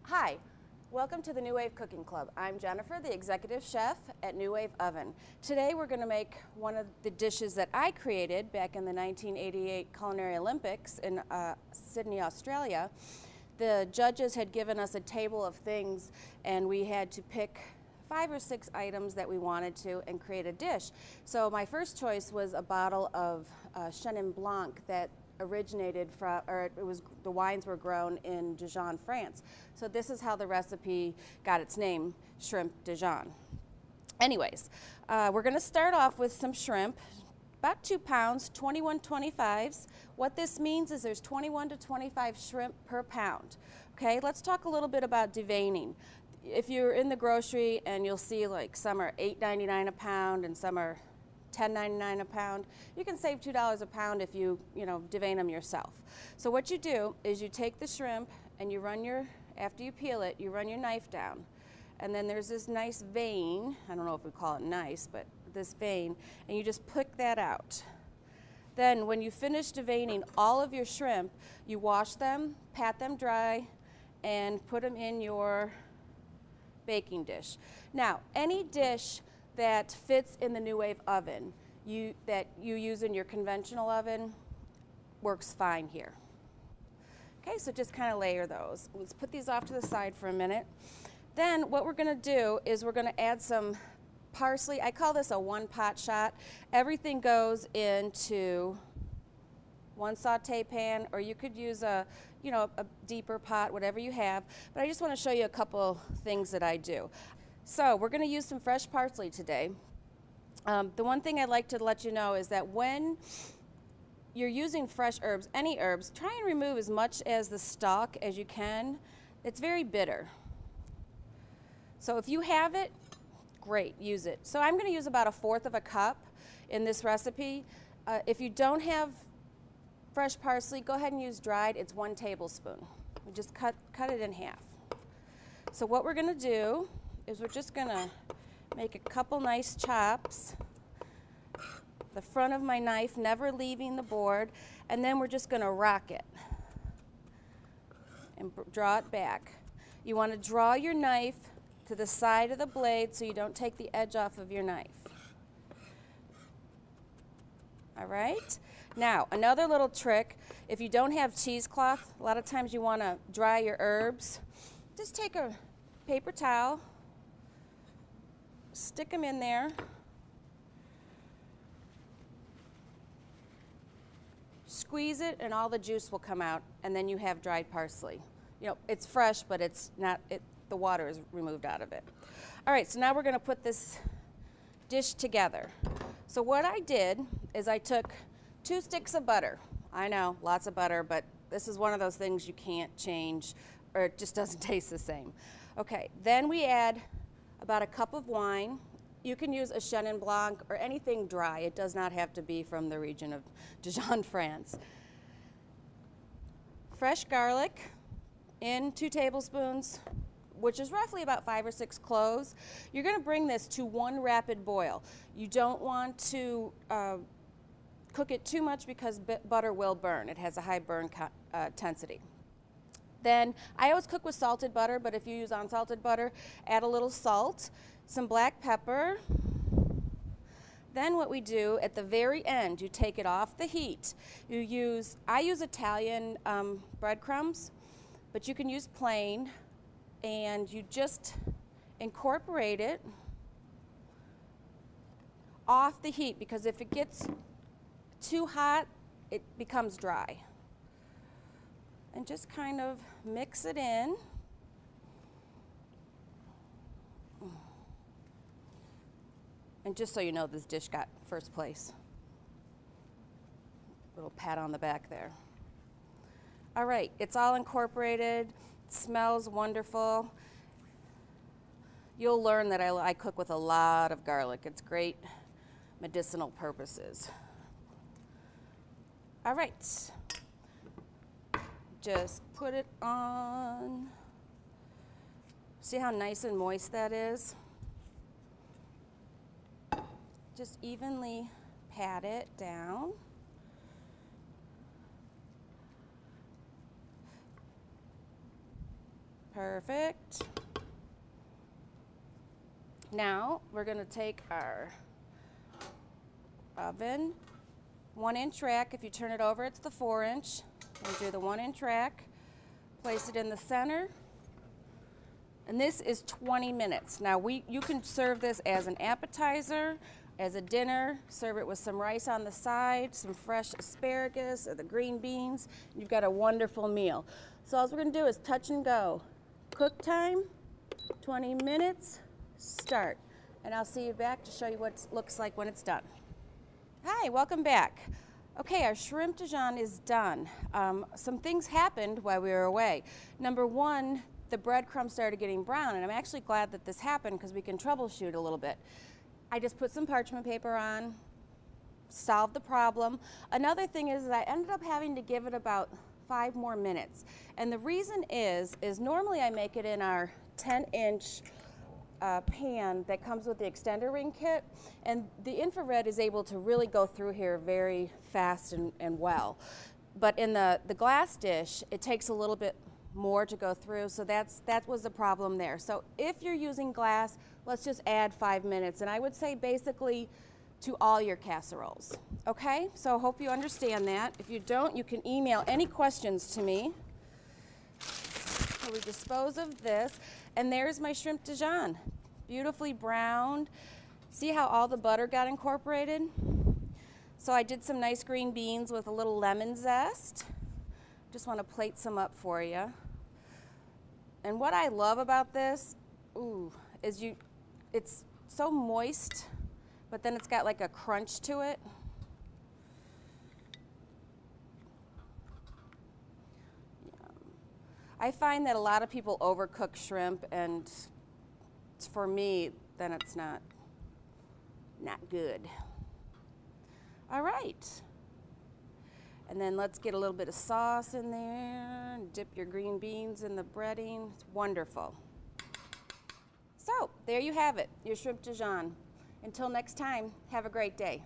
Hi, welcome to the New Wave Cooking Club. I'm Jennifer, the executive chef at New Wave Oven. Today we're going to make one of the dishes that I created back in the 1988 Culinary Olympics in Sydney, Australia. The judges had given us a table of things and we had to pick 5 or 6 items that we wanted to and create a dish. So my first choice was a bottle of Chenin Blanc that originated from, or the wines were grown in Dijon, France. So this is how the recipe got its name, Shrimp Dijon. Anyways, we're going to start off with some shrimp, about 2 pounds, 21.25s. What this means is there's 21 to 25 shrimp per pound. Okay, let's talk a little bit about deveining. If you're in the grocery and you'll see like some are $8.99 a pound and some are $10.99 a pound, you can save $2 a pound if you devein them yourself. So what you do is you take the shrimp and you run after you peel it, you run your knife down. And then there's this nice vein, I don't know if we call it nice, but this vein, and you just pick that out. Then when you finish deveining all of your shrimp, you wash them, pat them dry, and put them in your baking dish. Now, any dish that fits in the New Wave oven that you use in your conventional oven works fine here. Okay, so just kind of layer those. Let's put these off to the side for a minute. Then what we're going to do is we're going to add some parsley. I call this a one-pot shot. Everything goes into one saute pan, or you could use a deeper pot, whatever you have. But I just want to show you a couple things that I do. So we're going to use some fresh parsley today. The one thing I'd like to let you know is that when you're using fresh herbs, any herbs, try and remove as much as the stalk as you can. It's very bitter. So if you have it, great, use it. So I'm going to use about 1/4 of a cup in this recipe. If you don't have fresh parsley, go ahead and use dried. It's 1 tablespoon. We just cut it in half. So what we're going to do is we're just going to make a couple nice chops, the front of my knife never leaving the board, and then we're just going to rock it and draw it back. You want to draw your knife to the side of the blade so you don't take the edge off of your knife. All right? Now, another little trick, if you don't have cheesecloth, a lot of times you want to dry your herbs, just take a paper towel, stick them in there, squeeze it, and all the juice will come out, and then you have dried parsley. You know, it's fresh, but it's not, the water is removed out of it. All right, so now we're going to put this dish together. So what I did is I took 2 sticks of butter. I know, lots of butter, but this is one of those things you can't change, or it just doesn't taste the same. Okay, then we add about 1 cup of wine. You can use a Chenin Blanc or anything dry. It does not have to be from the region of Dijon, France. Fresh garlic in 2 tablespoons, which is roughly about 5 or 6 cloves. You're going to bring this to 1 rapid boil. You don't want to cook it too much because butter will burn. It has a high burn intensity. Then I always cook with salted butter, but if you use unsalted butter, add a little salt, some black pepper. Then what we do at the very end, you take it off the heat. I use Italian breadcrumbs, but you can use plain, and you just incorporate it off the heat, because if it gets too hot, it becomes dry. And just kind of mix it in. And just so you know, this dish got first place. Little pat on the back there. All right, it's all incorporated. It smells wonderful. You'll learn that I cook with a lot of garlic. It's great medicinal purposes. All right. Just put it on. See how nice and moist that is? Just evenly pat it down. Perfect. Now we're going to take our oven, 1-inch rack. If you turn it over, it's the 4-inch. We'll do the 1-inch rack, place it in the center, and this is 20 minutes. Now you can serve this as an appetizer, as a dinner, serve it with some rice on the side, some fresh asparagus or the green beans. You've got a wonderful meal. So all we're going to do is touch and go. Cook time, 20 minutes, start. And I'll see you back to show you what it looks like when it's done. Hi, welcome back. Okay, our shrimp Dijon is done. Some things happened while we were away. Number one, the breadcrumbs started getting brown, and I'm actually glad that this happened because we can troubleshoot a little bit. I just put some parchment paper on, solved the problem. Another thing is that I ended up having to give it about 5 more minutes. And the reason is normally I make it in our 10-inch pan that comes with the extender ring kit, and the infrared is able to really go through here very fast and well. But in the glass dish, it takes a little bit more to go through, so that was the problem there. So if you're using glass, let's just add 5 minutes, and I would say basically to all your casseroles. Okay, so hope you understand that. If you don't, you can email any questions to me. So we dispose of this, and there's my shrimp Dijon, beautifully browned. See how all the butter got incorporated? So I did some nice green beans with a little lemon zest. Just want to plate some up for you. And what I love about this, is it's so moist, but then it's got like a crunch to it. I find that a lot of people overcook shrimp, and for me, then it's not good. All right. And then let's get a little bit of sauce in there. Dip your green beans in the breading. It's wonderful. So there you have it, your shrimp Dijon. Until next time, have a great day.